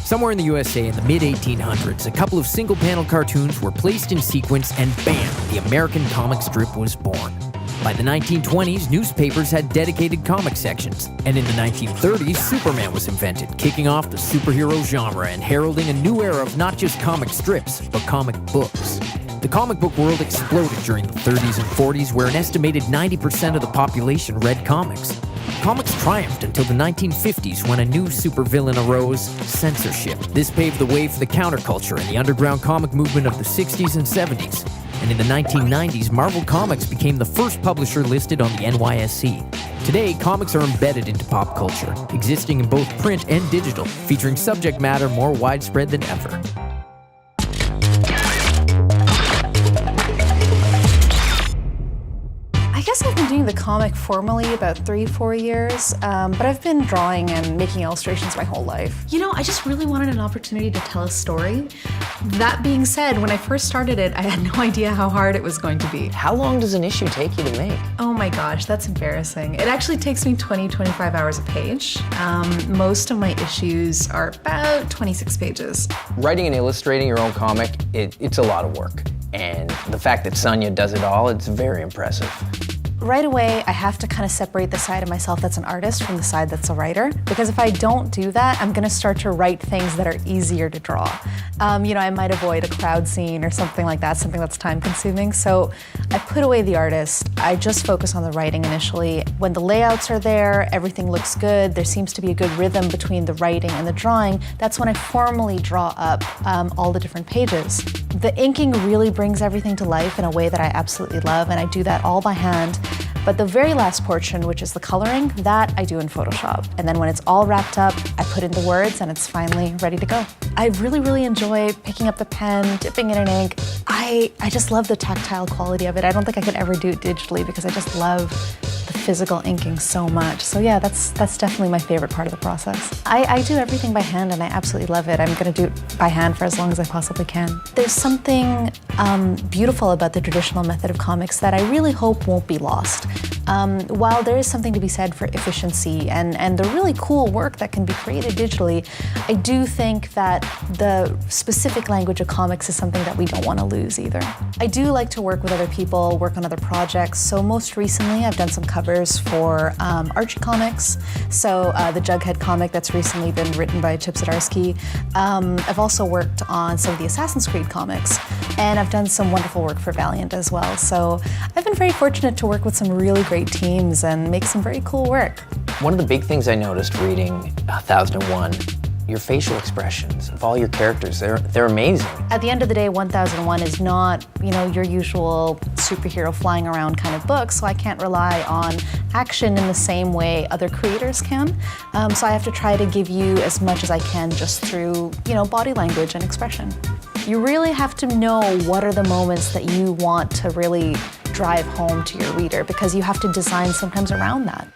Somewhere in the USA in the mid-1800s, a couple of single-panel cartoons were placed in sequence and bam, the American comic strip was born. By the 1920s, newspapers had dedicated comic sections, and in the 1930s, Superman was invented, kicking off the superhero genre and heralding a new era of not just comic strips, but comic books. The comic book world exploded during the 30s and 40s, where an estimated 90% of the population read comics. Comics triumphed until the 1950s when a new supervillain arose, censorship. This paved the way for the counterculture and the underground comic movement of the 60s and 70s. And in the 1990s, Marvel Comics became the first publisher listed on the NYSE. Today, comics are embedded into pop culture, existing in both print and digital, featuring subject matter more widespread than ever. I guess I've been doing the comic formally about 3-4 years, but I've been drawing and making illustrations my whole life. You know, I just really wanted an opportunity to tell a story. That being said, when I first started it, I had no idea how hard it was going to be. How long does an issue take you to make? Oh my gosh, that's embarrassing. It actually takes me 20-25 hours a page. Most of my issues are about 26 pages. Writing and illustrating your own comic, it's a lot of work. And the fact that Sanya does it all, it's very impressive. Right away, I have to kind of separate the side of myself that's an artist from the side that's a writer. Because if I don't do that, I'm gonna start to write things that are easier to draw. You know, I might avoid a crowd scene or something like that, something that's time consuming. So I put away the artist. I just focus on the writing initially. When the layouts are there, everything looks good, there seems to be a good rhythm between the writing and the drawing, that's when I formally draw up all the different pages. The inking really brings everything to life in a way that I absolutely love, and I do that all by hand. But the very last portion, which is the coloring, that I do in Photoshop. And then when it's all wrapped up, I put in the words and it's finally ready to go. I really enjoy picking up the pen, dipping it in ink. I just love the tactile quality of it. I don't think I could ever do it digitally because I just love the physical inking so much. So yeah, that's definitely my favorite part of the process. I do everything by hand and I absolutely love it. I'm gonna do it by hand for as long as I possibly can. There's something beautiful about the traditional method of comics that I really hope won't be lost. While there is something to be said for efficiency and the really cool work that can be created digitally, I do think that the specific language of comics is something that we don't want to lose either. I do like to work with other people, work on other projects. So most recently, I've done some covers for Archie Comics. So the Jughead comic that's recently been written by Chip Zdarsky. I've also worked on some of the Assassin's Creed comics, and I've done some wonderful work for Valiant as well. So I've been very fortunate to work with some really great teams and make some very cool work. One of the big things I noticed reading 1001, your facial expressions of all your characters, they're amazing. At the end of the day, 1001 is not, you know, your usual superhero flying around kind of book, so I can't rely on action in the same way other creators can. So I have to try to give you as much as I can just through, you know, body language and expression. You really have to know what are the moments that you want to really drive home to your reader, because you have to design sometimes around that.